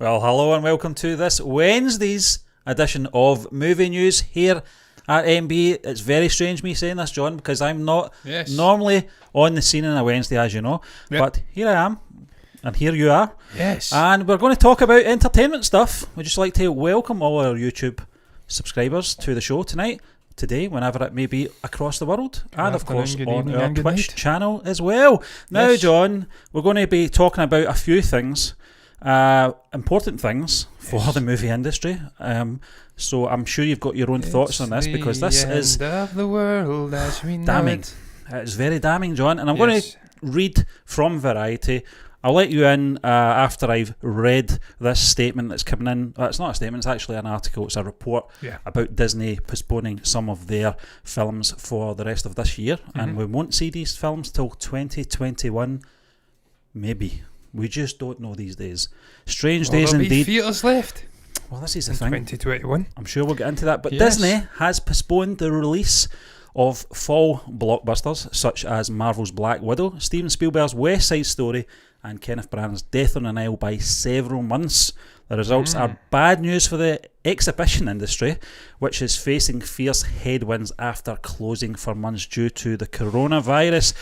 Well, hello and welcome to this Wednesday's edition of Movie News here at MB. It's very strange me saying this, John, because I'm not normally on the scene on a Wednesday, as you know. Yep. But here I am, and here you are. Yes. And we're going to talk about entertainment stuff. We'd just like to welcome all our YouTube subscribers to the show today, whenever it may be across the world, and of course on our Twitch channel as well. Now, John, we're going to be talking about a few things, important things for the movie industry. So I'm sure you've got your own thoughts on this, because this is of the world as we know damning. It's very damning, John, and I'm going to read from Variety. I'll let you in after I've read this statement that's coming in. It's not a statement, it's actually an article. It's a report about Disney postponing some of their films for the rest of this year. And we won't see these films till 2021. Maybe. We just don't know these days. Strange days indeed. There'll be theatres left. Well, this is the thing. 2021. I'm sure we'll get into that. But Disney has postponed the release of fall blockbusters such as Marvel's Black Widow, Steven Spielberg's West Side Story, and Kenneth Branagh's Death on the Nile by several months. The results are bad news for the exhibition industry, which is facing fierce headwinds after closing for months due to the coronavirus.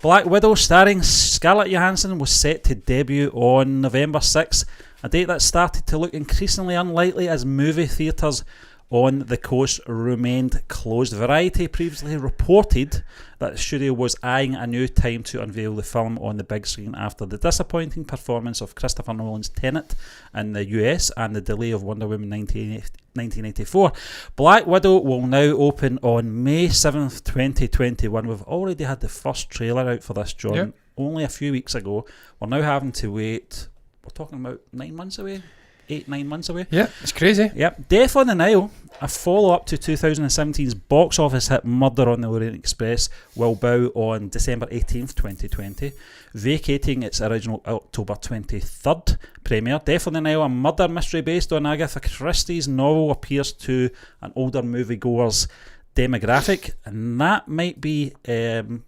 Black Widow, starring Scarlett Johansson, was set to debut on November 6th, a date that started to look increasingly unlikely as movie theatres on the coast remained closed. Variety previously reported that the studio was eyeing a new time to unveil the film on the big screen after the disappointing performance of Christopher Nolan's Tenet in the US and the delay of Wonder Woman 1984. Black Widow will now open on May 7th, 2021. We've already had the first trailer out for this, John, only a few weeks ago. We're now having to wait, we're talking about 9 months away? 8-9 months away. Yeah, it's crazy. Yep. Death on the Nile, a follow-up to 2017's box office hit Murder on the Orient Express, will bow on December 18th, 2020, vacating its original October 23rd premiere. Death on the Nile, a murder mystery based on Agatha Christie's novel, appears to an older moviegoer's demographic, and that might be an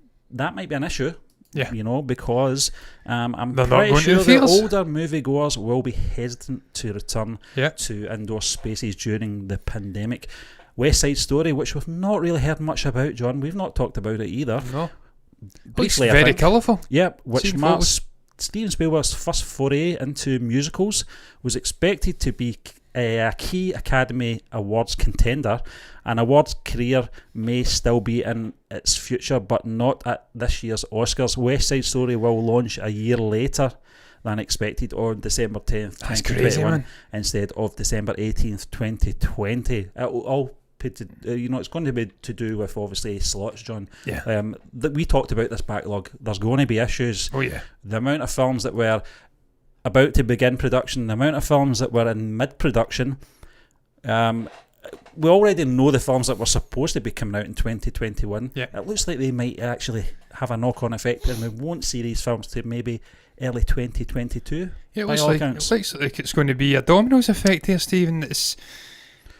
issue. Yeah, you know, because I'm pretty sure that older moviegoers will be hesitant to return to indoor spaces during the pandemic. West Side Story, which we've not really heard much about, John. We've not talked about it either. No. Briefly, very colourful. Yep, which marks Steven Spielberg's first foray into musicals, was expected to be a key Academy Awards contender. An awards career may still be in its future, but not at this year's Oscars. West Side Story will launch a year later than expected on December 10th, 2021, instead of December 18th, 2020. It's going to be to do with obviously slots, John. Yeah. We talked about this backlog. There's going to be issues. Oh yeah. The amount of films that were about to begin production, the amount of films that were in mid-production. We already know the films that were supposed to be coming out in 2021. Yeah. It looks like they might actually have a knock-on effect, and we won't see these films to maybe early 2022. Yeah, it looks like it's going to be a dominoes effect here, Stephen. It's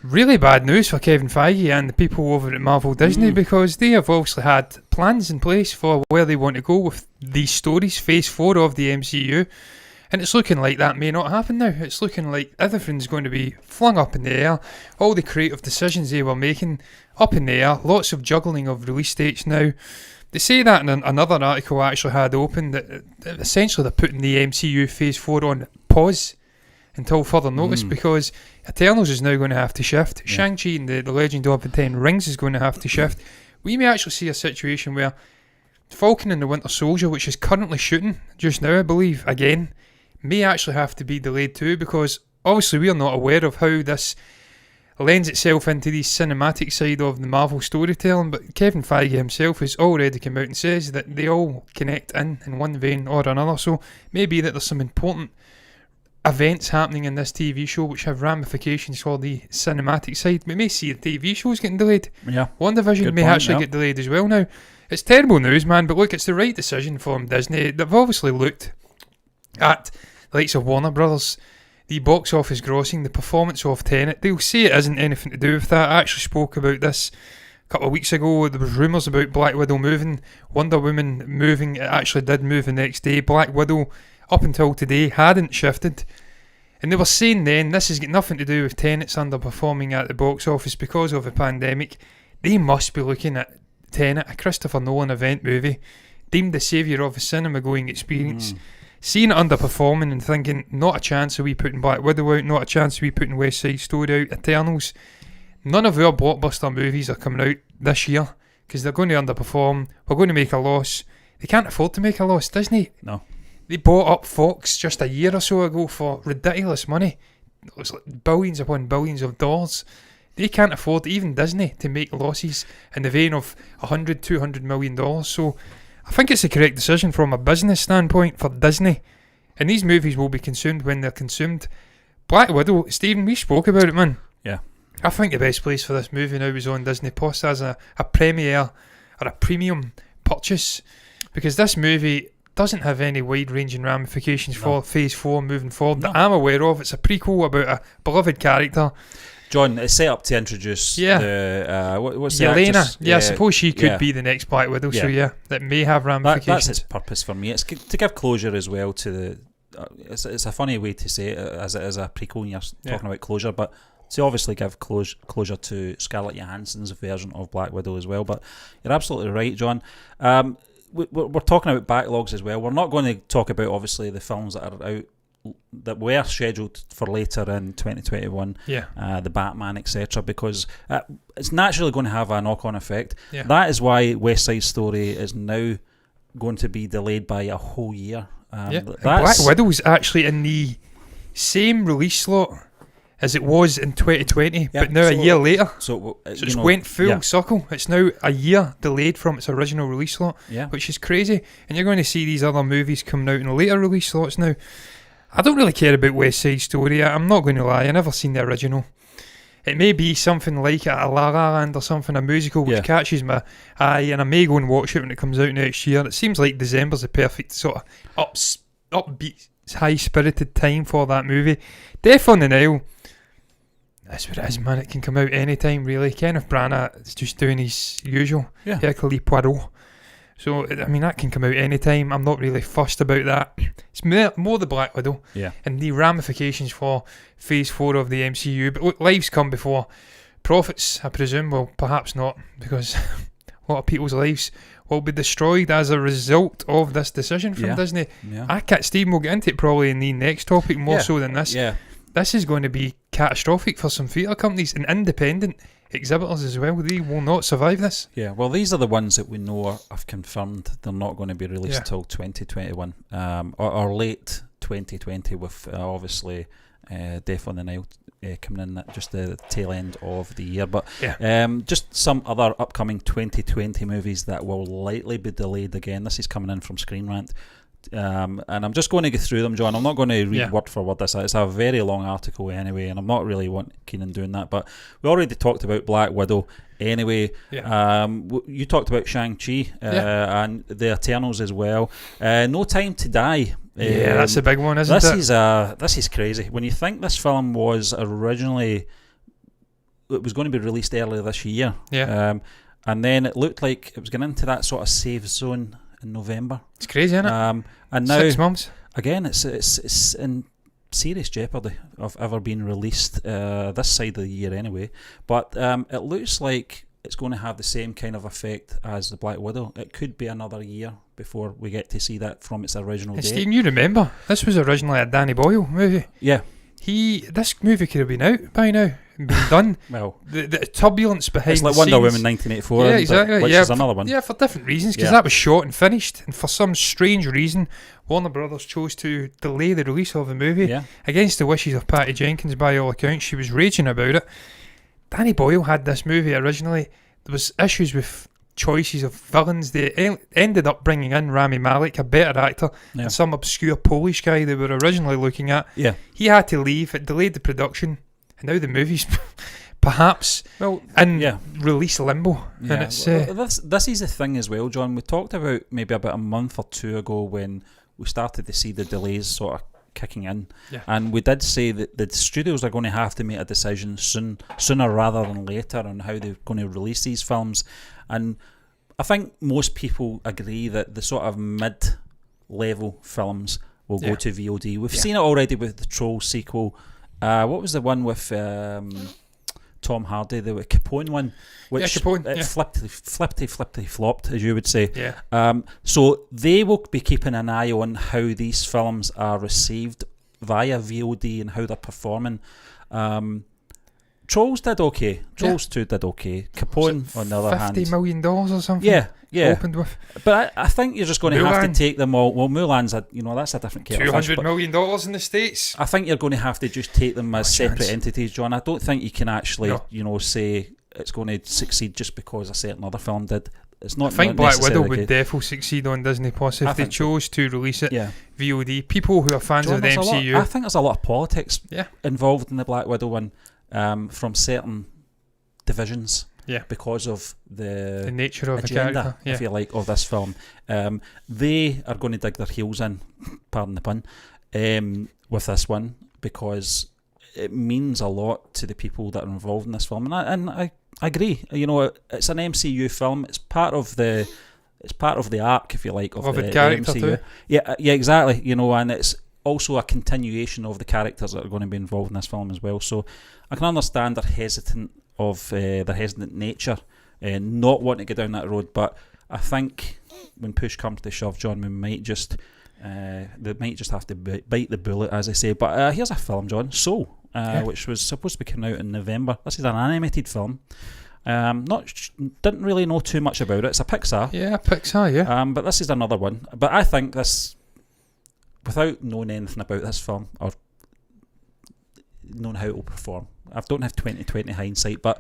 really bad news for Kevin Feige and the people over at Marvel Disney, because they have obviously had plans in place for where they want to go with these stories, Phase 4 of the MCU. And it's looking like that may not happen now. It's looking like everything's going to be flung up in the air. All the creative decisions they were making up in the air. Lots of juggling of release dates now. They say that in another article I actually had open, that essentially they're putting the MCU Phase 4 on pause until further notice, because Eternals is now going to have to shift. Yeah. Shang-Chi and the Legend of the Ten Rings is going to have to shift. We may actually see a situation where Falcon and the Winter Soldier, which is currently shooting just now, I believe, again, may actually have to be delayed too, because obviously we are not aware of how this lends itself into the cinematic side of the Marvel storytelling, but Kevin Feige himself has already come out and says that they all connect in one vein or another. So maybe that there's some important events happening in this TV show which have ramifications for the cinematic side. We may see the TV shows getting delayed. Yeah, WandaVision may actually get delayed as well now. It's terrible news, man, but look, it's the right decision from Disney. They've obviously looked at the likes of Warner Brothers, the box office grossing, the performance of Tenet. They'll say it isn't anything to do with that. I actually spoke about this a couple of weeks ago. There was rumours about Black Widow moving, Wonder Woman moving. It actually did move the next day. Black Widow, up until today, hadn't shifted. And they were saying then, this has got nothing to do with Tenet's underperforming at the box office because of the pandemic. They must be looking at Tenet, a Christopher Nolan event movie, deemed the saviour of the cinema-going experience, seeing it underperforming and thinking, not a chance of we putting Black Widow out, not a chance of we putting West Side Story out, Eternals. None of our blockbuster movies are coming out this year because they're going to underperform. We're going to make a loss. They can't afford to make a loss, Disney. No. They bought up Fox just a year or so ago for ridiculous money. It was like billions upon billions of dollars. They can't afford, even Disney, to make losses in the vein of $100, $200 million. So I think it's the correct decision from a business standpoint for Disney. And these movies will be consumed when they're consumed. Black Widow, Stephen, we spoke about it, man. Yeah. I think the best place for this movie now is on Disney Plus as a premiere or a premium purchase. Because this movie doesn't have any wide-ranging ramifications for Phase 4 moving forward that I'm aware of. It's a prequel about a beloved character. John, it's set up to introduce the what's the Yelena. actress? I suppose she could be the next Black Widow. So that may have ramifications. That's its purpose for me. It's to give closure as well to the. It's a funny way to say it, as it is a prequel and you're talking about closure, but to obviously give closure to Scarlett Johansson's version of Black Widow as well. But you're absolutely right, John. We're talking about backlogs as well. We're not going to talk about obviously the films that are out that were scheduled for later in 2021, the Batman, etc., because it's naturally going to have a knock-on effect. That is why West Side Story is now going to be delayed by a whole year. Black Widow's actually in the same release slot as it was in 2020, but now a year later. So it's went full circle. It's now a year delayed from its original release slot, which is crazy. And you're going to see these other movies coming out in later release slots now. I don't really care about West Side Story. I'm not going to lie. I've never seen the original. It may be something like a La La Land or something, a musical which catches my eye, and I may go and watch it when it comes out next year. It seems like December's the perfect sort of upbeat, high-spirited time for that movie. Death on the Nile. That's what it is, man. It can come out anytime, really. Kenneth Branagh is just doing his usual. Hercule Poirot. So, I mean, that can come out anytime. I'm not really fussed about that. It's more the Black Widow and the ramifications for Phase 4 of the MCU. But look, lives come before profits, I presume. Well, perhaps not, because a lot of people's lives will be destroyed as a result of this decision from Disney. Stephen will get into it probably in the next topic more so than this. This is going to be catastrophic for some theatre companies and independent exhibitors as well. They will not survive this. Well, these are the ones that we know have confirmed they're not going to be released till 2021 or late 2020 with obviously Death on the Nile coming in at just the tail end of the year. But just some other upcoming 2020 movies that will likely be delayed again. This is coming in from Screen Rant. And I'm just going to go through them, John. I'm not going to read word for word this. It's a very long article anyway, and I'm not really keen on doing that. But we already talked about Black Widow anyway. You talked about Shang-Chi and the Eternals as well. No Time to Die. That's a big one, isn't it? This is crazy. When you think this film was originally, it was going to be released earlier this year. And then it looked like it was going into that sort of safe zone in November. It's crazy, isn't it? And now 6 months. Again, it's in serious jeopardy of ever being released this side of the year anyway. But it looks like it's going to have the same kind of effect as the Black Widow. It could be another year before we get to see that from its original date. Stephen, you remember this was originally a Danny Boyle movie. This movie could have been out by now and been done. Well, the turbulence behind it's like the Wonder scenes. Woman 1984. Exactly. Which is another one. For different reasons, because that was shot and finished, and for some strange reason, Warner Brothers chose to delay the release of the movie against the wishes of Patty Jenkins. By all accounts, she was raging about it. Danny Boyle had this movie originally. There was issues with choices of villains. They ended up bringing in Rami Malek, a better actor, and some obscure Polish guy they were originally looking at. He had to leave. It delayed the production, and now the movie's perhaps in release limbo. And it's this is the thing as well, John. We talked about maybe about a month or two ago when we started to see the delays sort of kicking in, and we did say that the studios are going to have to make a decision sooner rather than later on how they're going to release these films. And I think most people agree that the sort of mid-level films will go to VOD. We've seen it already with the Trolls sequel. What was the one with Tom Hardy, the Capone one, which flippity flopped, as you would say. Yeah. So they will be keeping an eye on how these films are received via VOD and how they're performing. Trolls did okay. Trolls 2 did okay. Capone, on the other hand, $50 million or something. Yeah. Opened with. But I think you're just going to have to take them all. Well, Mulan's that's a different kettle of fish, $200 million in the States. I think you're going to have to just take them as separate entities, John. I don't think you can actually, say it's going to succeed just because a certain other film did. It's not. I think not Black Widow would good. definitely succeed on Disney Plus if they chose to release it VOD. People who are fans John, of the MCU. I think there's a lot of politics involved in the Black Widow one from certain divisions. Yeah, because of the nature of agenda, the character, if you like, of this film. They are going to dig their heels in, pardon the pun, with this one, because it means a lot to the people that are involved in this film. And I agree. It's an MCU film. It's part of the arc, if you like, of the character MCU. too. Yeah, exactly. And it's also a continuation of the characters that are going to be involved in this film as well. So I can understand their hesitant nature, not wanting to go down that road. But I think when push comes to shove, John, they might just have to bite the bullet, as I say. But here's a film, John, Soul, which was supposed to be coming out in November. This is an animated film. Didn't really know too much about it. It's a Pixar. Yeah, Pixar. Yeah. But this is another one. But I think this, without knowing anything about this film or knowing how it will perform, I don't have 20/20 hindsight, but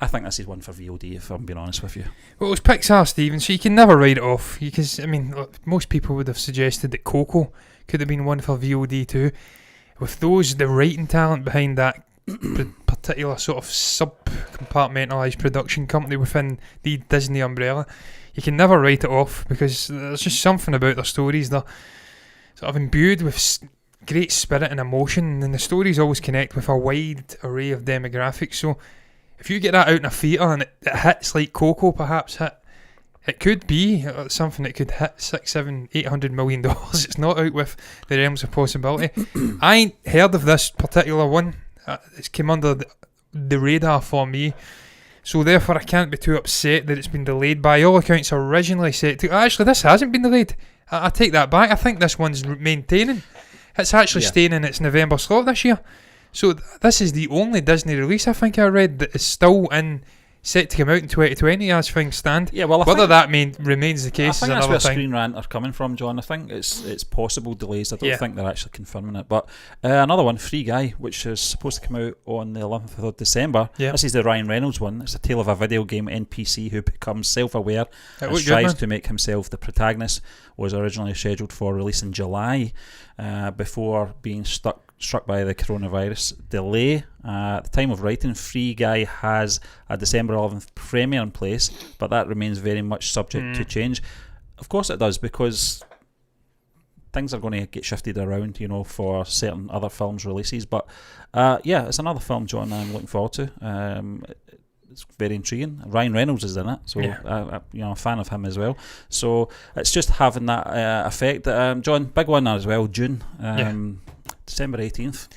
I think this is one for VOD, if I'm being honest with you. Well, it was Pixar, Stephen, so you can never write it off. Because, look, most people would have suggested that Coco could have been one for VOD too. With the writing talent behind that particular sort of sub-compartmentalised production company within the Disney umbrella, you can never write it off, because there's just something about their stories. They're sort of imbued with great spirit and emotion, and the stories always connect with a wide array of demographics. So if you get that out in a theatre and it hits like Coco perhaps hit, it could be something that could hit $600-800 million. It's not out with the realms of possibility. I ain't heard of this particular one. It's come under the radar for me, so therefore I can't be too upset that it's been delayed. By all accounts, originally set to... Actually, this hasn't been delayed. I take that back. I think this one's maintaining. It's actually staying in its November slot this year. So this is the only Disney release, I think I read, that is still set to come out in 2020 as things stand. Yeah, well, whether that remains the case is another thing. I think that's where Screen Rant are coming from, John. I think it's possible delays. I don't think they're actually confirming it. But another one, Free Guy, which is supposed to come out on the 11th of December. Yeah. This is the Ryan Reynolds one. It's a tale of a video game NPC who becomes self-aware and strives to make himself the protagonist. Was originally scheduled for release in July before being struck by the coronavirus delay. At the time of writing, Free Guy has a December 11th premiere in place, but that remains very much subject to change. Of course it does, because things are going to get shifted around, for certain other films' releases. But it's another film, John, I'm looking forward to. It's very intriguing. Ryan Reynolds is in it, so I'm a fan of him as well. So it's just having that effect. John, big one as well, June, December 18th.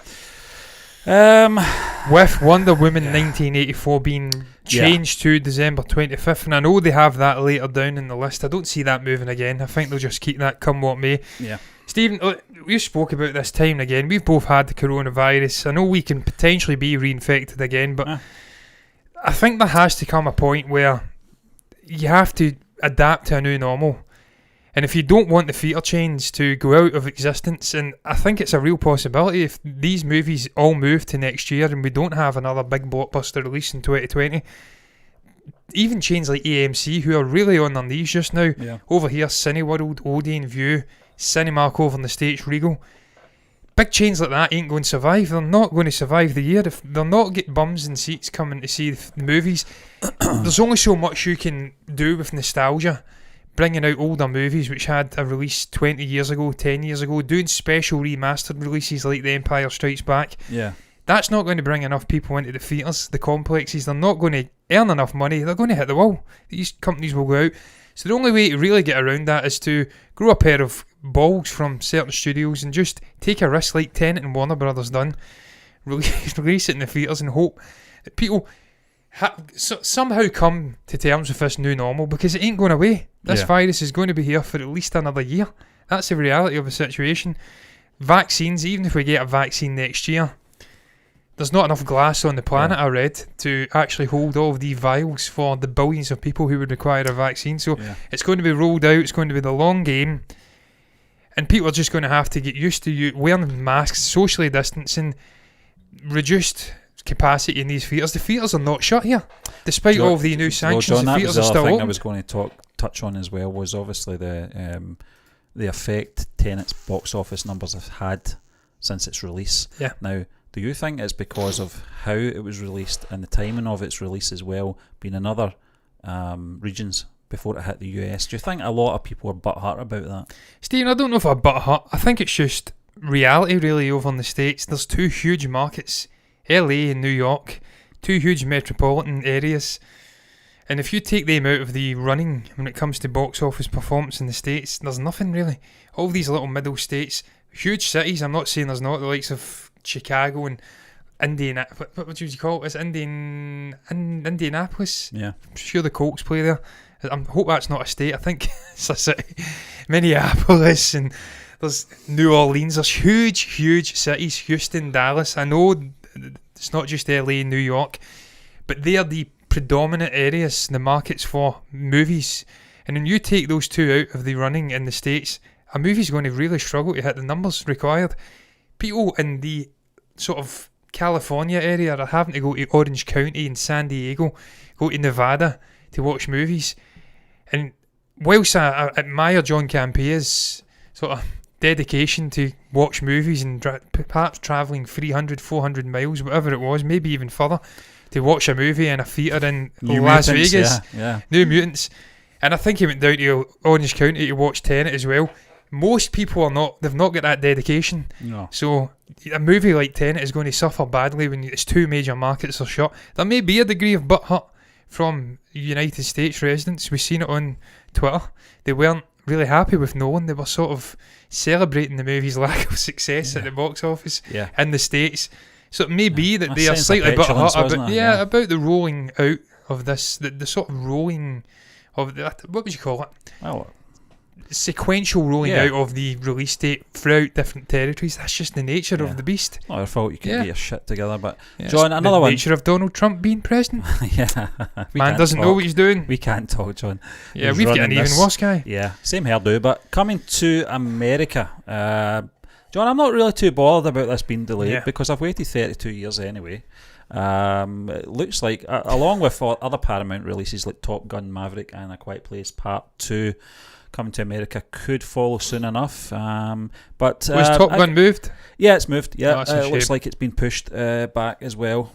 With Wonder Woman 1984 being changed to December 25th, and I know they have that later down in the list. I don't see that moving again. I think they'll just keep that come what may. Yeah. Stephen, we spoke about this time and again. We've both had the coronavirus. I know we can potentially be reinfected again, but I think there has to come a point where you have to adapt to a new normal. And if you don't want the theatre chains to go out of existence, and I think it's a real possibility if these movies all move to next year and we don't have another big blockbuster release in 2020, even chains like AMC, who are really on their knees just now, over here, Cineworld, Odeon, View, Cinemark over in the States, Regal, big chains like that ain't going to survive. They're not going to survive the year if they're not getting bums and seats coming to see the movies. There's only so much you can do with nostalgia, bringing out older movies which had a release 20 years ago, 10 years ago, doing special remastered releases like The Empire Strikes Back. Yeah, that's not going to bring enough people into the theatres, the complexes. They're not going to earn enough money. They're going to hit the wall. These companies will go out. So the only way to really get around that is to grow a pair of balls from certain studios and just take a risk like Tenet and Warner Brothers done, release it in the theatres and hope that people somehow come to terms with this new normal, because it ain't going away. This virus is going to be here for at least another year. That's the reality of the situation. Vaccines, even if we get a vaccine next year, there's not enough glass on the planet, I read, to actually hold all of these vials for the billions of people who would require a vaccine. So it's going to be rolled out, it's going to be the long game, and people are just going to have to get used to wearing masks, socially distancing, reduced capacity in these theatres. The theatres are not shut here, despite all of the new sanctions. The theatres are still open. I was going to touch on as well was obviously the effect Tenet's box office numbers have had since its release. Yeah. Now, do you think it's because of how it was released and the timing of its release as well, being in other regions before it hit the US? Do you think a lot of people are butthurt about that? Stephen, I don't know if I'm butthurt. I think it's just reality really over in the States. There's two huge markets, LA and New York, two huge metropolitan areas. And if you take them out of the running when it comes to box office performance in the States, there's nothing really. All these little middle states, huge cities, I'm not saying there's not, the likes of Chicago and Indianapolis. What would you call it? Is Indianapolis? Yeah. I'm sure the Colts play there. I hope that's not a state. I think it's a city. Minneapolis, and there's New Orleans. There's huge cities. Houston, Dallas. I know it's not just LA and New York, but they are the predominant areas, the markets for movies. And when you take those two out of the running in the States, a movie's going to really struggle to hit the numbers required. People in the sort of California area are having to go to Orange County and San Diego, go to Nevada to watch movies. And whilst I admire John Campea's sort of dedication to watch movies and perhaps travelling 300, 400 miles, whatever it was, maybe even further, to watch a movie in a theatre in Las Vegas, New Mutants. And I think he went down to Orange County to watch Tenet as well. Most people they've not got that dedication. No. So a movie like Tenet is going to suffer badly when its two major markets are shut. There may be a degree of butthurt from United States residents. We've seen it on Twitter. They weren't really happy with Nolan. They were sort of celebrating the movie's lack of success at the box office in the States. So it may be that they are slightly butthurt about the rolling out of this, the sort of rolling of that. What would you call it? Well, sequential rolling out of the release date throughout different territories. That's just the nature of the beast. Not your fault. You can get your shit together. But John, another one. The nature of Donald Trump being president. Man doesn't know what he's doing. We can't talk, John. Yeah, we've got an even worse guy. Yeah, same hairdo. But coming to America, John, I'm not really too bothered about this being delayed because I've waited 32 years anyway. It looks like, along with other Paramount releases like Top Gun, Maverick, and A Quiet Place Part 2, coming to America could follow soon enough. But was Top Gun moved? Yeah, it's moved. Yeah, it looks like it's been pushed back as well.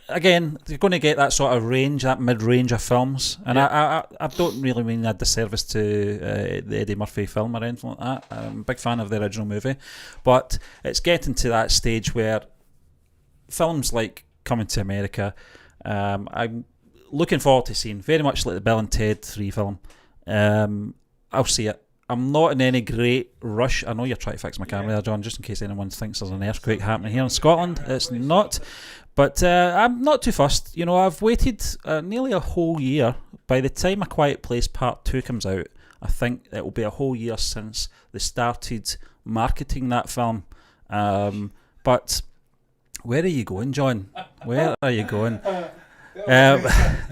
Again, you're going to get that sort of range, that mid-range of films. And I don't really mean a disservice to the Eddie Murphy film or anything like that. I'm a big fan of the original movie. But it's getting to that stage where films like Coming to America, I'm looking forward to seeing, very much like the Bill and Ted 3 film. I'll see it. I'm not in any great rush. I know you're trying to fix my camera there, John, just in case anyone thinks there's an earthquake happening here in Scotland. It's not. But I'm not too fussed. You know, I've waited nearly a whole year. By the time A Quiet Place Part 2 comes out, I think it will be a whole year since they started marketing that film. But where are you going, John? Where are you going?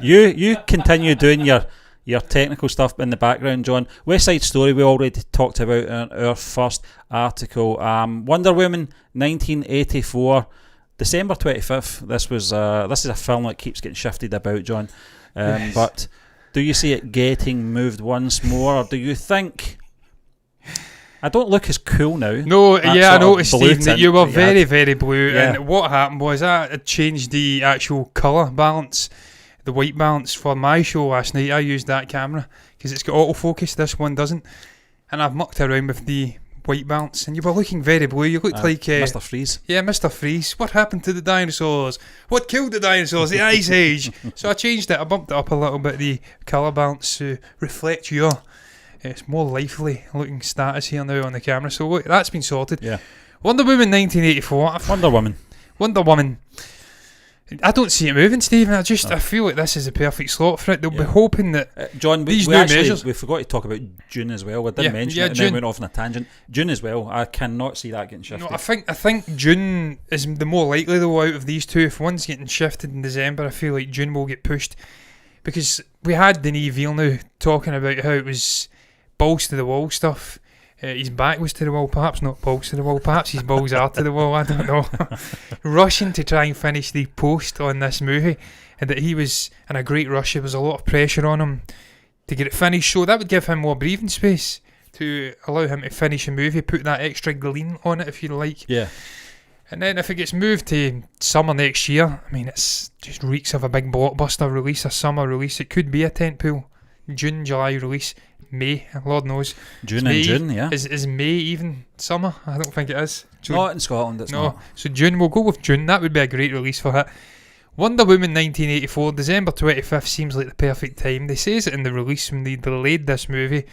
You continue doing your technical stuff in the background, John. West Side Story we already talked about in our first article. Wonder Woman 1984, December 25th. This is a film that keeps getting shifted about, John. Yes. But do you see it getting moved once more, or do you think... I don't look as cool now. No, I noticed, Stephen, that you were very, very blue. Yeah. And what happened was I changed the actual colour balance, the white balance for my show last night. I used that camera because it's got autofocus. This one doesn't. And I've mucked around with the white balance. And you were looking very blue. You looked like... Mr. Freeze. Yeah, Mr. Freeze. What happened to the dinosaurs? What killed the dinosaurs? The Ice Age. So I changed it. I bumped it up a little bit, the colour balance, to reflect your It's more lively looking status here now on the camera. So look, that's been sorted. Yeah. Wonder Woman 1984. Wonder Woman. I don't see it moving, Stephen. I feel like this is a perfect slot for it. They'll be hoping that John, these new measures. We forgot to talk about June as well. We didn't mention it, and then went off on a tangent. June as well. I cannot see that getting shifted. No, I think June is the more likely though out of these two. If one's getting shifted in December, I feel like June will get pushed, because we had Denis Villeneuve talking about how it was balls to the wall stuff. His back was to the wall, perhaps not balls to the wall, perhaps his balls are to the wall, I don't know. Rushing to try and finish the post on this movie, and that he was in a great rush. There was a lot of pressure on him to get it finished, so that would give him more breathing space to allow him to finish a movie, put that extra gleam on it, if you like. Yeah. And then if it gets moved to summer next year, I mean, it's just reeks of a big blockbuster release, a summer release. It could be a tentpole June, July release. May, Lord knows. June and June, yeah. Is May even summer? I don't think it is. Not in Scotland, it's not. So June, we'll go with June. That would be a great release for it. Wonder Woman 1984, December 25th seems like the perfect time. They says it in the release when they delayed this movie.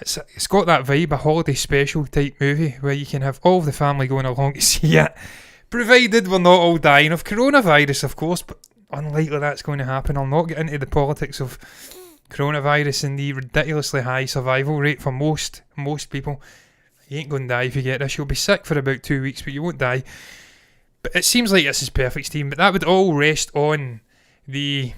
It's got that vibe, a holiday special type movie where you can have all of the family going along to see it, provided we're not all dying of coronavirus, of course, but unlikely that's going to happen. I'll not get into the politics of coronavirus and the ridiculously high survival rate for most people. You ain't going to die if you get this. You'll be sick for about 2 weeks, but you won't die. But it seems like this is perfect, Steve. But that would all rest on the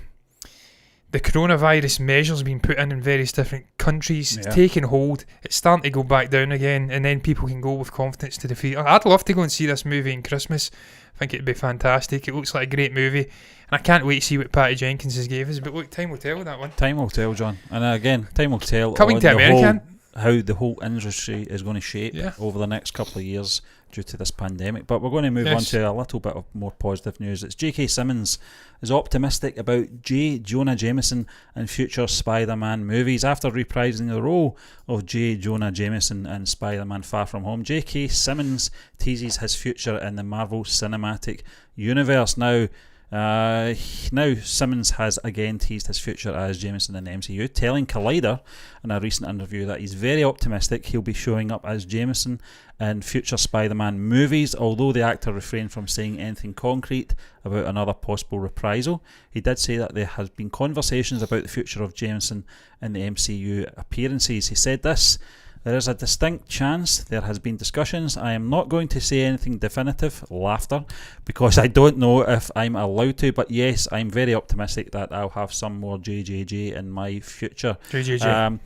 coronavirus measures being put in various different countries, taking hold. It's starting to go back down again, and then people can go with confidence to the theatre. I'd love to go and see this movie in Christmas. I think it'd be fantastic. It looks like a great movie, and I can't wait to see what Patty Jenkins has gave us. But look, time will tell with that one. Time will tell, John. And again, time will tell coming on to America, how the whole industry is going to shape over the next couple of years due to this pandemic. But we're going to move on to a little bit of more positive news. It's J.K. Simmons is optimistic about Jonah Jameson in future Spider-Man movies. After reprising the role of Jonah Jameson in Spider-Man Far From Home, J.K. Simmons teases his future in the Marvel Cinematic Universe. Now Simmons has again teased his future as Jameson in the MCU, telling Collider in a recent interview that he's very optimistic he'll be showing up as Jameson in future Spider-Man movies. Although the actor refrained from saying anything concrete about another possible reprisal, he did say that there has been conversations about the future of Jameson in the MCU appearances. He said this: "There is a distinct chance there has been discussions. I am not going to say anything definitive," laughter, "because I don't know if I'm allowed to, but yes, I'm very optimistic that I'll have some more JJJ in my future." JJJ.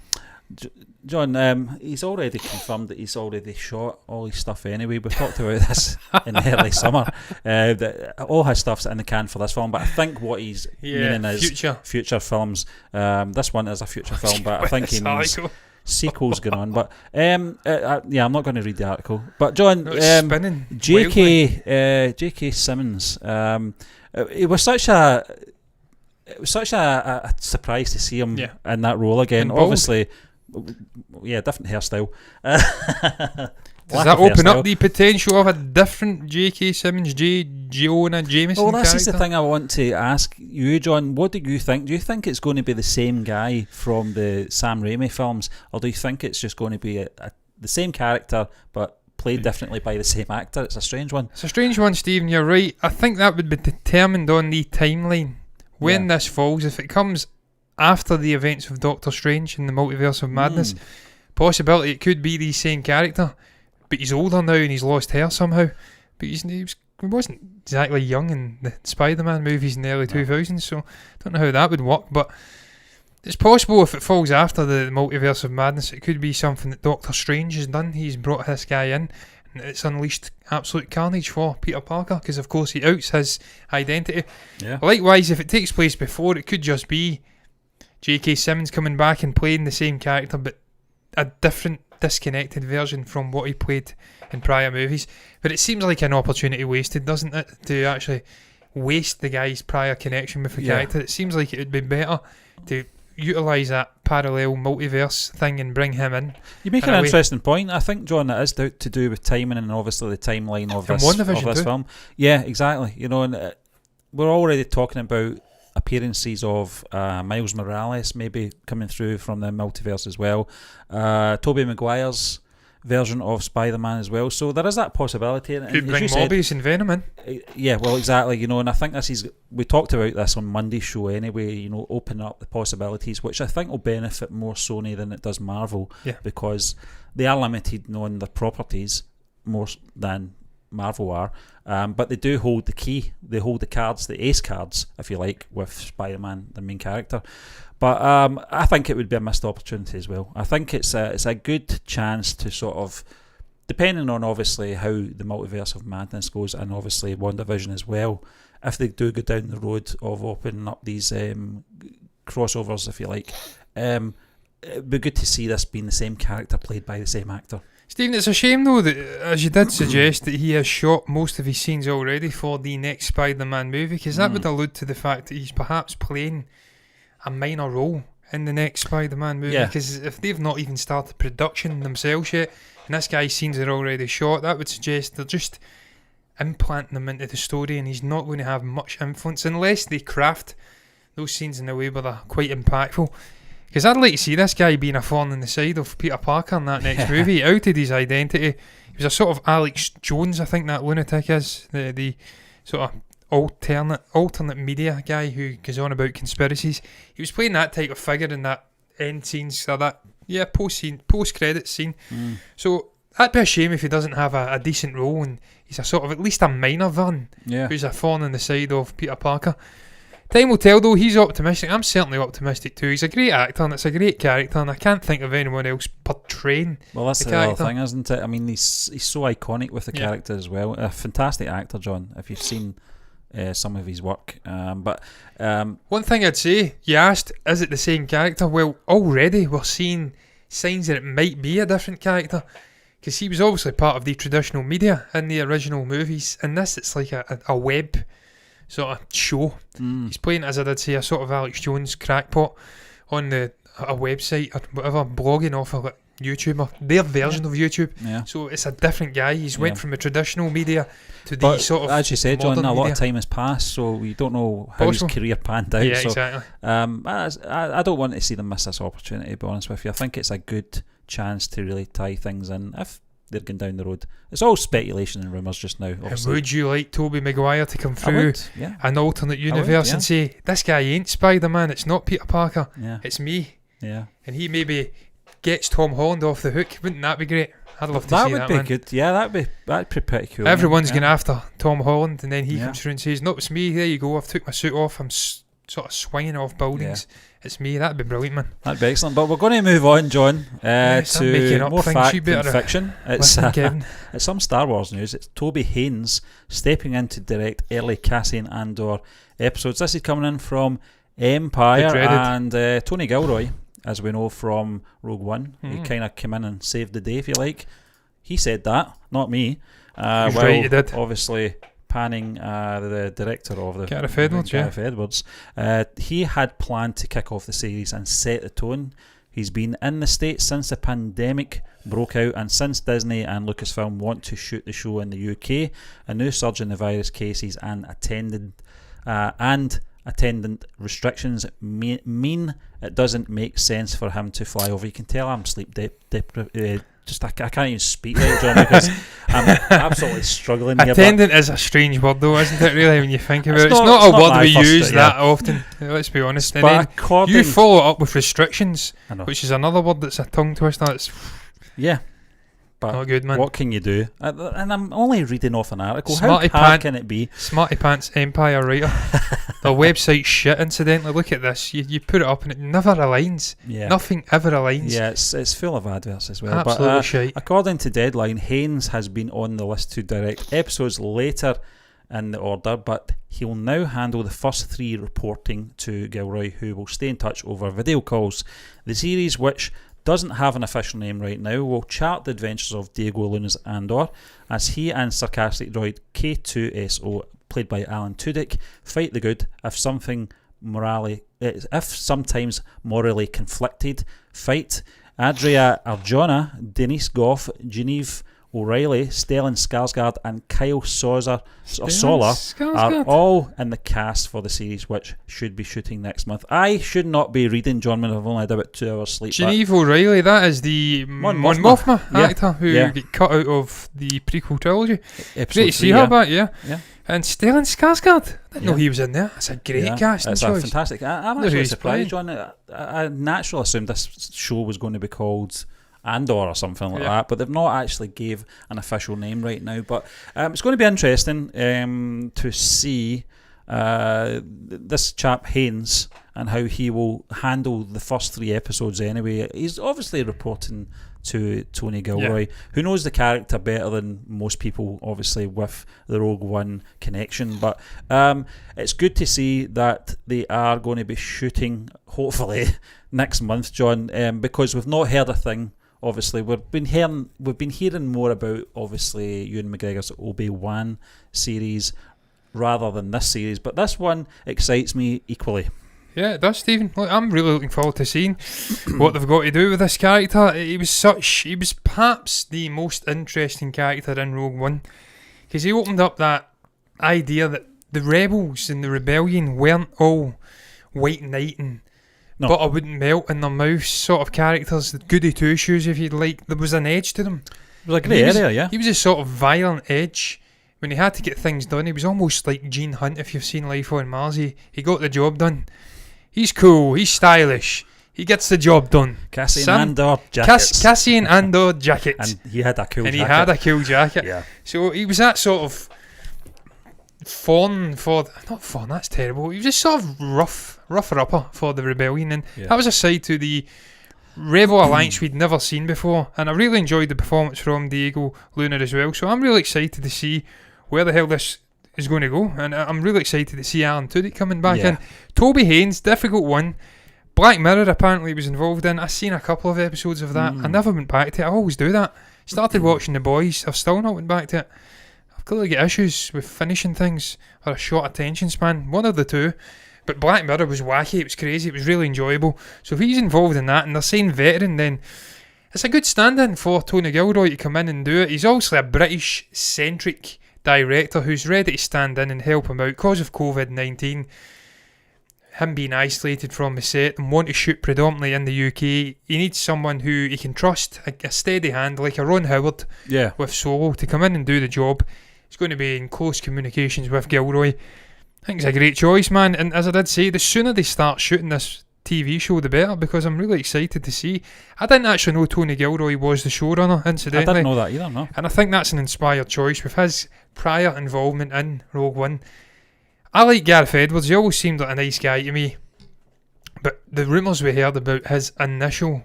John, he's already confirmed that he's already shot all his stuff anyway. We talked about this in the early summer. All his stuff's in the can for this film, but I think what he's meaning is future films. This one is a future film, but I think he means sequels going on. But I'm not going to read the article. But John, J.K. Simmons, it was such a surprise to see him in that role again. Obviously, different hairstyle. Does that open up the potential of a different J.K. Simmons, Jonah Jameson? Well, this is the thing I want to ask you, John. What do you think? Do you think it's going to be the same guy from the Sam Raimi films, or do you think it's just going to be the same character but played differently by the same actor? It's a strange one. It's a strange one, Stephen. You're right. I think that would be determined on the timeline when this falls. If it comes after the events of Doctor Strange in the Multiverse of Madness, possibility it could be the same character, but he's older now and he's lost hair somehow. But he wasn't exactly young in the Spider-Man movies in the early 2000s, so I don't know how that would work. But it's possible if it falls after the Multiverse of Madness, it could be something that Doctor Strange has done. He's brought this guy in, and it's unleashed absolute carnage for Peter Parker, because of course he outs his identity. Likewise, if it takes place before, it could just be J.K. Simmons coming back and playing the same character, but a different, disconnected version from what he played in prior movies. But it seems like an opportunity wasted, doesn't it, to actually waste the guy's prior connection with the character. It seems like it would be better to utilise that parallel multiverse thing and bring him in. You make an interesting point. I think, John, it is to do with timing and obviously the timeline of this film. Yeah, exactly. And we're already talking about a appearances of Miles Morales maybe coming through from the multiverse as well. Toby Maguire's version of Spider-Man as well. So there is that possibility. And could bring Morbius and Venom in. Yeah, well, exactly. And I think we talked about this on Monday's show anyway. Opening up the possibilities, which I think will benefit more Sony than it does Marvel, because they are limited on their properties more than Marvel are. But they do hold the key. They hold the cards, the ace cards, if you like, with Spider-Man, the main character. But I think it would be a missed opportunity as well. I think it's a good chance to sort of, depending on obviously how the multiverse of madness goes, and obviously WandaVision as well, if they do go down the road of opening up these crossovers, if you like, it'd be good to see this being the same character played by the same actor. Stephen, it's a shame though that, as you did suggest, that he has shot most of his scenes already for the next Spider-Man movie, because that would allude to the fact that he's perhaps playing a minor role in the next Spider-Man movie, because if they've not even started production themselves yet, and this guy's scenes are already shot, that would suggest they're just implanting him into the story, and he's not going to have much influence unless they craft those scenes in a way where they're quite impactful. Because I'd like to see this guy being a thorn in the side of Peter Parker in that next movie. He outed his identity. He was a sort of Alex Jones, I think that lunatic is, the sort of alternate media guy who goes on about conspiracies. He was playing that type of figure in that end scene, so that post credit scene. So that'd be a shame if he doesn't have a decent role, and he's a sort of at least a minor villain who's a thorn in the side of Peter Parker. Time will tell though. He's optimistic. I'm certainly optimistic too. He's a great actor and it's a great character, and I can't think of anyone else portraying. Well, that's the other thing, isn't it? I mean, he's so iconic with the character as well. A fantastic actor, John, if you've seen some of his work. But one thing I'd say, you asked, is it the same character? Well, already we're seeing signs that it might be a different character, because he was obviously part of the traditional media in the original movies. In this, it's like a web sort of show. He's playing, as I did say, a sort of Alex Jones crackpot on a website or whatever, blogging off of YouTube, or their version of YouTube. So it's a different guy. He's went from the traditional media to the sort of, as you said, John, a lot media. of time has passed, so we don't know how his career panned out. Exactly. I don't want to see them miss this opportunity, to be honest with you. I think it's a good chance to really tie things in if they're going down the road. It's all speculation and rumours just now, obviously. Would you like Toby Maguire to come through an alternate universe and say, this guy ain't Spider-Man, it's not Peter Parker, it's me? And he maybe gets Tom Holland off the hook. Wouldn't that be great? I'd love to see that. That would be good. Yeah, that'd be pretty cool. Everyone's going after Tom Holland, and then he comes through and says, no, it's me, there you go, I've took my suit off, I'm sort of swinging off buildings. It's me. That'd be brilliant, man. That'd be excellent. But we're going to move on, John, to more fact than fiction. It's some Star Wars news. It's Toby Haynes stepping in to direct early Cassian Andor episodes. This is coming in from Empire, and Tony Gilroy, as we know from Rogue One, he kind of came in and saved the day, if you like. He said that, not me. Right, he did. Obviously panning the director of the Gareth Edwards. He had planned to kick off the series and set the tone. He's been in the States since the pandemic broke out, and since Disney and Lucasfilm want to shoot the show in the UK, a new surge in the virus cases and attendant restrictions mean it doesn't make sense for him to fly over. You can tell I'm sleep deprived. I can't even speak right, John, because I'm absolutely struggling. Attendant is a strange word, though, isn't it? Really, when you think about it, it's not a word we use that often. Let's be honest. And then you follow it up with restrictions, which is another word that's a tongue twister. It's but not good, man. What can you do? And I'm only reading off an article. How hard can it be? Smarty Pants Empire writer. Their website's shit, incidentally. Look at this. You put it up and it never aligns. Nothing ever aligns. Yeah, it's full of adverts as well. Absolutely shite. According to Deadline, Haynes has been on the list to direct episodes later in the order, but he'll now handle the first 3, reporting to Gilroy, who will stay in touch over video calls. The series, which doesn't have an official name right now, will chart the adventures of Diego Luna's Andor as he and sarcastic droid K2SO, played by Alan Tudyk, fight the good if sometimes morally conflicted fight. Adria Arjona, Denise Goff, Genevieve O'Reilly, Stellan Skarsgård, and Kyle Soller Skarsgård are all in the cast for the series, which should be shooting next month. I should not be reading, John, when I've only had about 2 hours sleep. Genevieve O'Reilly, that is the Mon Mothma actor who got cut out of the prequel trilogy. Great to see her back, yeah. And Stellan Skarsgård, I didn't know he was in there. That's a great casting it's choice. It's fantastic. I'm actually surprised, John. I naturally assumed this show was going to be called Andor or something like that, but they've not actually gave an official name right now. But it's going to be interesting to see this chap Haynes and how he will handle the first 3 episodes anyway. He's obviously reporting to Tony Gilroy, who knows the character better than most people, obviously, with the Rogue One connection. But it's good to see that they are going to be shooting, hopefully, next month, John, because we've not heard a thing. Obviously, we've been hearing more about, obviously, Ewan McGregor's Obi-Wan series rather than this series, but this one excites me equally. Yeah, it does, Stephen. Look, I'm really looking forward to seeing what they've got to do with this character. He was perhaps the most interesting character in Rogue One, because he opened up that idea that the rebels and the rebellion weren't all white knight and butter wouldn't melt in their mouth sort of characters, goody two shoes if you'd like. There was an edge to them. It was a grey area, yeah. He was a sort of violent edge. When he had to get things done, he was almost like Gene Hunt if you've seen Life on Mars. He got the job done. He's cool, he's stylish, he gets the job done. Cassian Andor jackets. Cassian Andor jackets. And he had a cool jacket. And he had a cool jacket. Yeah. So he was that sort of not fawn, that's terrible. He was just sort of rougher-upper for the rebellion. And that was a side to the Rebel Alliance we'd never seen before. And I really enjoyed the performance from Diego Luna as well. So I'm really excited to see where the hell this is going to go, and I'm really excited to see Alan Tudyk coming back in. Toby Haynes, difficult one. Black Mirror apparently was involved in. I've seen a couple of episodes of that. I never went back to it. I always do that. Started watching The Boys. I've still not went back to it. I've clearly got issues with finishing things or a short attention span. One of the two. But Black Mirror was wacky. It was crazy. It was really enjoyable. So if he's involved in that and they're saying veteran, then it's a good stand-in for Tony Gilroy to come in and do it. He's obviously a British-centric director who's ready to stand in and help him out because of COVID-19, him being isolated from the set and want to shoot predominantly in the UK. He needs someone who he can trust, a steady hand like a Ron Howard with Solo, to come in and do the job. He's going to be in close communications with Gilroy. I think it's a great choice, man, and as I did say, the sooner they start shooting this TV show the better, because I'm really excited to see. I didn't actually know Tony Gilroy was the showrunner, incidentally. I didn't know that either, no. And I think that's an inspired choice with his prior involvement in Rogue One. I like Gareth Edwards. He always seemed like a nice guy to me. But the rumours we heard about his initial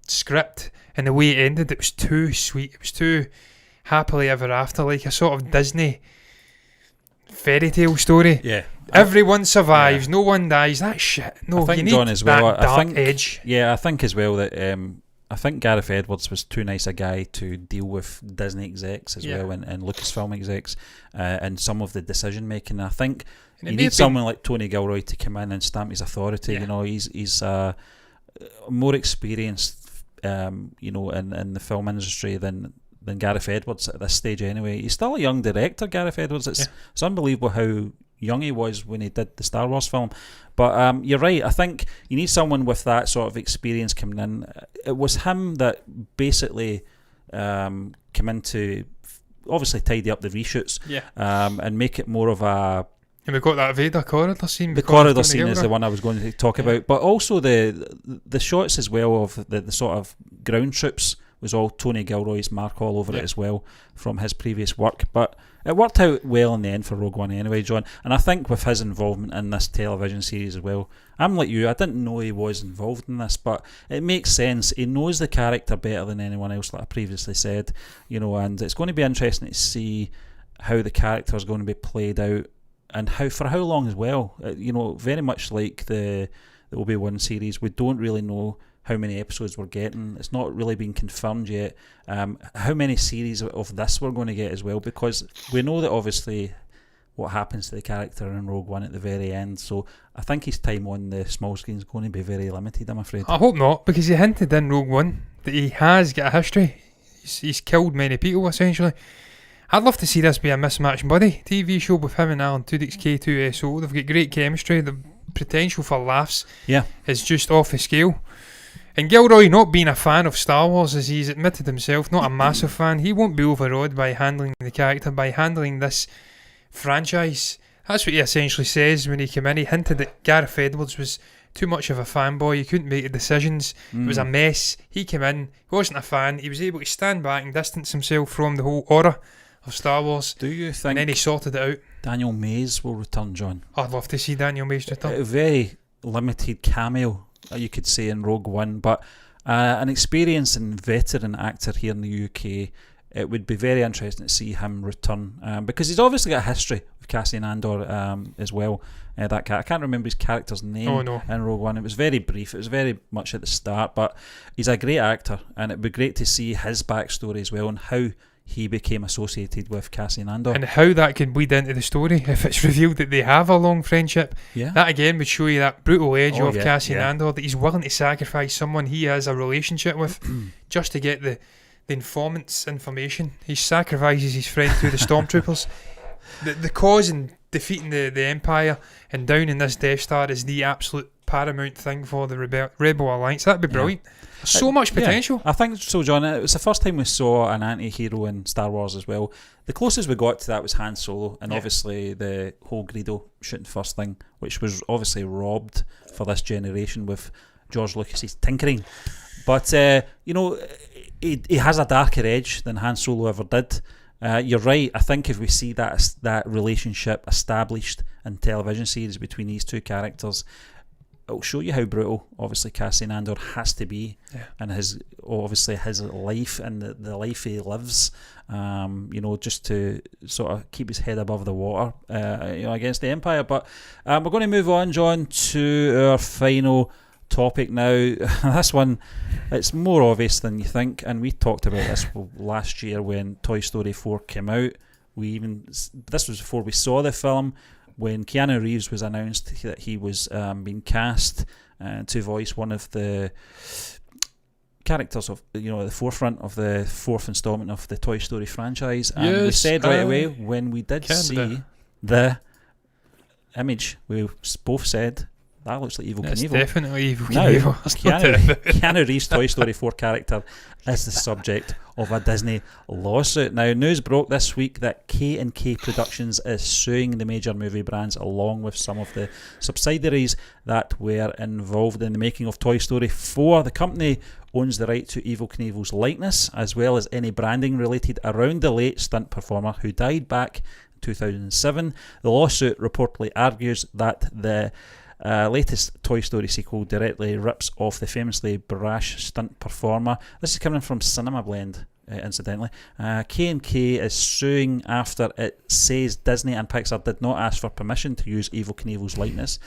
script and the way it ended, it was too sweet. It was too happily ever after, like a sort of Disney fairy tale story. Yeah. Everyone survives, no one dies. That shit. No, I think you need John as well. that dark edge. Yeah, I think as well that I think Gareth Edwards was too nice a guy to deal with Disney execs as well and Lucasfilm execs and some of the decision making. I think you need someone like Tony Gilroy to come in and stamp his authority. You know, he's more experienced, in the film industry than Gareth Edwards at this stage. Anyway, he's still a young director, Gareth Edwards. It's unbelievable how young he was when he did the Star Wars film. But you're right, I think you need someone with that sort of experience coming in. It was him that basically came in to obviously tidy up the reshoots and make it more of a... And we've got that Vader corridor scene. The corridor scene is the one I was going to talk about, but also the shots as well of the sort of ground troops was all Tony Gilroy's mark all over it as well from his previous work. But it worked out well in the end for Rogue One anyway, John. And I think with his involvement in this television series as well, I'm like you, I didn't know he was involved in this, but it makes sense. He knows the character better than anyone else, like I previously said, and it's going to be interesting to see how the character is going to be played out and for how long as well. Very much like the Obi-Wan series, we don't really know how many episodes we're getting. It's not really been confirmed yet how many series of this we're going to get as well, because we know that obviously what happens to the character in Rogue One at the very end, so I think his time on the small screen is going to be very limited, I'm afraid. I hope not, because he hinted in Rogue One that he has got a history. He's killed many people, essentially. I'd love to see this be a Mismatched Buddy TV show with him and Alan Tudyk's K2SO. They've got great chemistry. The potential for laughs is just off the scale. And Gilroy, not being a fan of Star Wars, as he's admitted himself, not a massive fan, he won't be overawed by handling the character, by handling this franchise. That's what he essentially says when he came in. He hinted that Gareth Edwards was too much of a fanboy. He couldn't make the decisions. It was a mess. He came in, he wasn't a fan. He was able to stand back and distance himself from the whole aura of Star Wars. Do you think and then he sorted it out? Daniel Mays will return, John? I'd love to see Daniel Mays return. A very limited cameo, you could say, in Rogue One, but an experienced and veteran actor here in the UK. It would be very interesting to see him return, because he's obviously got a history with Cassian Andor as well. I can't remember his character's name in Rogue One. It was very brief. It was very much at the start, but he's a great actor, and it'd be great to see his backstory as well and how he became associated with Cassian Andor. And how that could bleed into the story if it's revealed that they have a long friendship. Yeah. That again would show you that brutal edge of Cassian Andor, that he's willing to sacrifice someone he has a relationship with just to get the informant's information. He sacrifices his friend to the stormtroopers. The cause in defeating the Empire and downing this Death Star is the absolute paramount thing for the Rebel Alliance. That'd be brilliant. So much potential. I think so, John. It was the first time we saw an anti-hero in Star Wars as well. The closest we got to that was Han Solo, and obviously the whole Greedo shooting first thing, which was obviously robbed for this generation with George Lucas's tinkering. But he has a darker edge than Han Solo ever did. You're right. I think if we see that relationship established in television series between these two characters, it'll show you how brutal obviously Cassian Andor has to be, and his life and the life he lives, just to sort of keep his head above the water against the Empire. But we're going to move on, John, to our final topic now. This one, it's more obvious than you think, and we talked about this last year when Toy Story 4 came out. This was before we saw the film, when Keanu Reeves was announced that he was being cast to voice one of the characters of the forefront of the fourth installment of the Toy Story franchise. And we said right away when we did see the image, we both said, that looks like Evil Knievel. It's definitely Evil Knievel. Keanu Reeves' Toy Story 4 character is the subject of a Disney lawsuit. Now, news broke this week that K&K Productions is suing the major movie brands along with some of the subsidiaries that were involved in the making of Toy Story 4. The company owns the right to Evil Knievel's likeness, as well as any branding related around the late stunt performer who died back in 2007. The lawsuit reportedly argues that the latest Toy Story sequel directly rips off the famously brash stunt performer. This is coming from Cinema Blend, incidentally. K&K is suing after it says Disney and Pixar did not ask for permission to use Evil Knievel's likeness.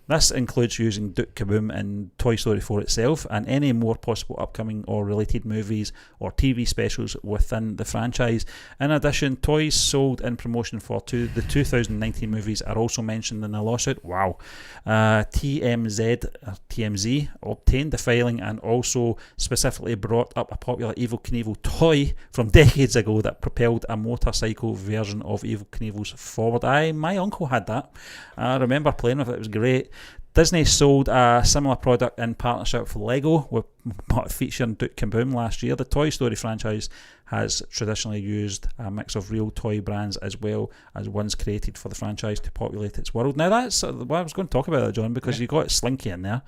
This includes using Duke Kaboom in Toy Story 4 itself and any more possible upcoming or related movies or TV specials within the franchise. In addition, toys sold in promotion for the 2019 movies are also mentioned in the lawsuit. Wow. TMZ obtained the filing and also specifically brought up a popular Evil Knievel toy from decades ago that propelled a motorcycle version of Evil Knievel's forward. My uncle had that. I remember playing with it. It was great. Disney sold a similar product in partnership with Lego, featuring Duke Kaboom last year. The Toy Story franchise has traditionally used a mix of real toy brands as well as ones created for the franchise to populate its world. Now that's what I was going to talk about that, John, because you got Slinky in there.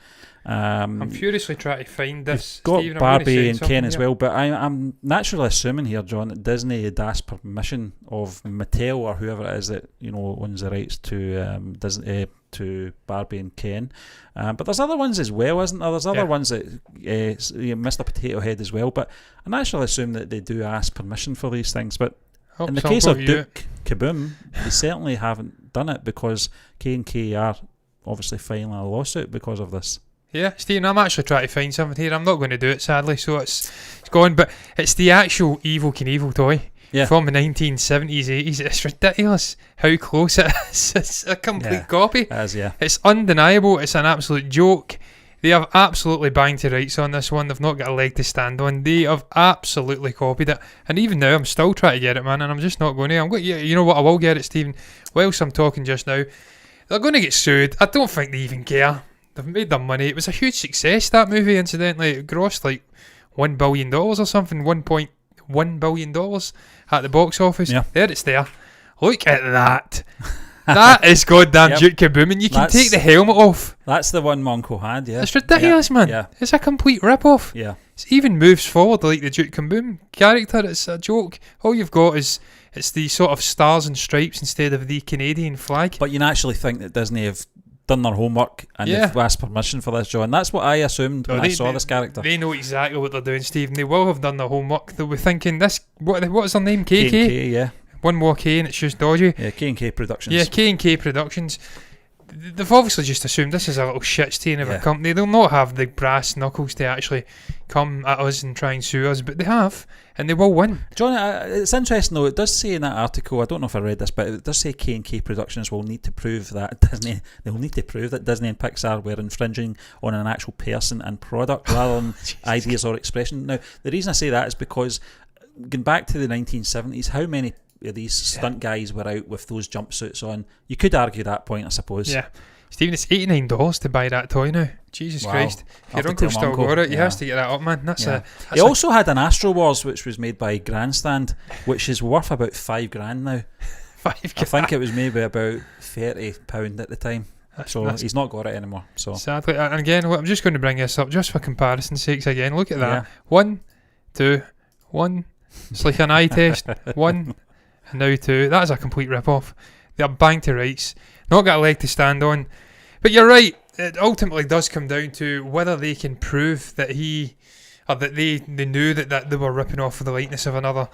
I'm furiously trying to find this. Got Stephen, Barbie and Ken as well, but I'm naturally assuming here, John, that Disney had asked permission of Mattel or whoever it is that owns the rights to Disney. To Barbie and Ken, but there's other ones as well, isn't there? There's other ones that Mr. Potato Head as well, but I naturally assume that they do ask permission for these things. But in the case of Duke Kaboom, they certainly haven't done it because K&K are obviously filing a lawsuit because of this. Yeah, Stephen, I'm actually trying to find something here. I'm not going to do it, sadly, so it's gone. But it's the actual Evil Knievel toy. Yeah. From the 1970s, 80s. It's ridiculous how close it is. It's a complete copy. It is, yeah. It's undeniable. It's an absolute joke. They have absolutely banged to rights on this one. They've not got a leg to stand on. They have absolutely copied it. And even now, I'm still trying to get it, man, and I'm just not going to. I'm going. You know what? I will get it, Stephen. Whilst I'm talking just now, they're going to get sued. I don't think they even care. They've made their money. It was a huge success, that movie, incidentally. It grossed like $1 billion or something, $1.1 billion at the box office. Yeah. There it's there. Look at that. That is goddamn Duke Kaboom, and you can take the helmet off. That's the one my uncle had, yeah. It's ridiculous, man. Yeah. It's a complete rip-off. Yeah. It even moves forward like the Duke Kaboom character. It's a joke. All you've got is it's the sort of stars and stripes instead of the Canadian flag. But you naturally think that Disney have done their homework and they've asked permission for this, John. That's what I assumed when I saw this character. They know exactly what they're doing, Stephen. They will have done their homework. They were thinking, this. What's their name? KK? K&K, yeah. One more K and it's just dodgy. Yeah, K&K Productions. Yeah, K&K Productions. They've obviously just assumed this is a little shit stain of a company. They'll not have the brass knuckles to actually come at us and try and sue us, but they have, and they will win. John, it's interesting though, it does say in that article, I don't know if I read this, but it does say K&K Productions will need to prove that Disney and Pixar were infringing on an actual person and product rather than ideas or expression. Now, the reason I say that is because going back to the 1970s, how many these stunt guys were out with those jumpsuits on? You could argue that point, I suppose. Yeah. Stephen, it's $89 to buy that toy now. Jesus Christ. If your uncle still got it, you have to get that up, man. He also had an Astro Wars, which was made by Grandstand, which is worth about $5,000 now. $5,000. I think it was maybe about £30 at the time. So he's not got it anymore. So sadly, and again, I'm just going to bring this up just for comparison's sakes again. Look at that. Yeah. 1, 2, 1. It's like an eye test. 1. And now 2. That is a complete rip-off. They are banged to rights. Not got a leg to stand on. But you're right. It ultimately does come down to whether they can prove that that they knew that they were ripping off the likeness of another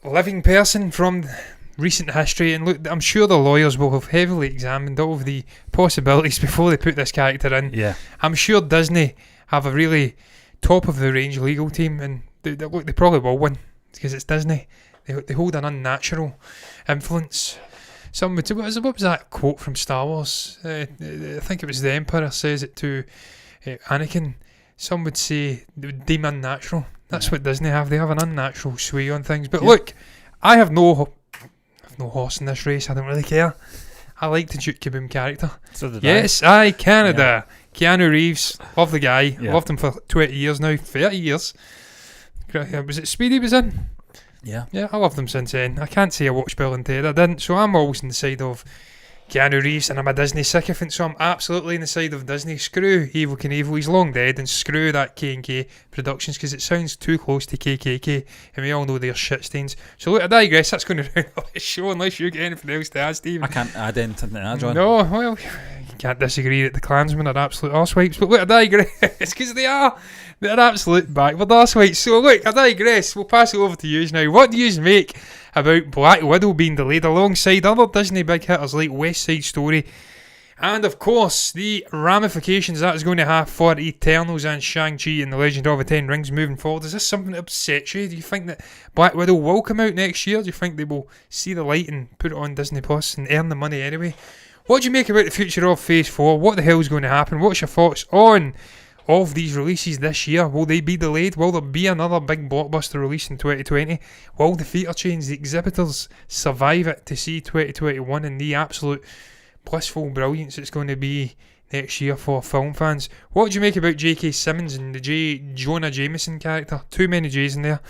living person from recent history. And look, I'm sure the lawyers will have heavily examined all of the possibilities before they put this character in. yeah. I'm sure Disney have a really top-of-the-range legal team, and they probably will win because it's Disney. They hold an unnatural influence. Some would say, what was that quote from Star Wars? I think it was the Emperor says it to Anakin. Some would say they would deem unnatural. That's what Disney have. They have an unnatural sway on things. But look, I have no horse in this race. I don't really care. I like the Duke Kaboom character. So did I. Canada. Yeah. Keanu Reeves. Love the guy. Yeah. Loved him for 20 years now. 30 years. Was it Speedy was in? Yeah. Yeah, I loved them since then. I can't say I watched Bill and Ted. I didn't. So I'm always on the side of Keanu Reeves, and I'm a Disney sycophant, so I'm absolutely on the side of Disney. Screw Evel Knievel, he's long dead, and screw that K&K Productions, because it sounds too close to KKK, and we all know they're shit stains. So look, I digress. That's going to round off the show, unless you get anything else to add, Stephen. I can't add anything to that, John. No, well, you can't disagree that the Klansmen are absolute arsewipes, but look, I digress. Because they're absolute backward arsewipes. So look, I digress. We'll pass it over to you now. What do you make about Black Widow being delayed alongside other Disney big hitters like West Side Story, and of course the ramifications that is going to have for Eternals and Shang-Chi and the Legend of the Ten Rings moving forward? Is this something that upsets you? Do you think that Black Widow will come out next year? Do you think they will see the light and put it on Disney Plus and earn the money anyway? What do you make about the future of Phase 4? What the hell is going to happen? What's your thoughts on of these releases this year? Will they be delayed? Will there be another big blockbuster release in 2020? Will the theatre chains, the exhibitors, survive it to see 2021 and the absolute blissful brilliance it's going to be next year for film fans? What do you make about J.K. Simmons and the Jonah Jameson character? Too many J's in there.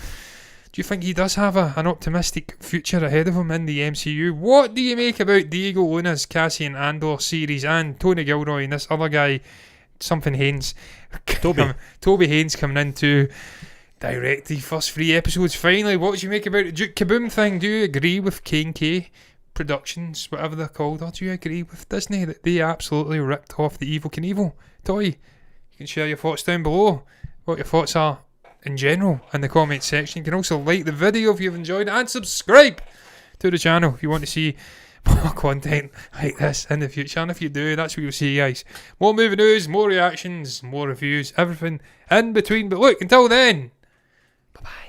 Do you think he does have an optimistic future ahead of him in the MCU? What do you make about Diego Luna's Cassian Andor series and Tony Gilroy and this other guy, something Haynes? Toby Haynes coming in to direct the first 3 episodes finally. What do you make about the Duke Kaboom thing? Do you agree with K&K Productions, whatever they're called, or do you agree with Disney that they absolutely ripped off the Evel Knievel toy? You can share your thoughts down below, what your thoughts are in general in the comment section. You can also like the video if you've enjoyed it, and subscribe to the channel if you want to see more content like this in the future. And if you do, that's what you'll see, guys. More movie news, more reactions, more reviews, everything in between. But look, until then, bye bye.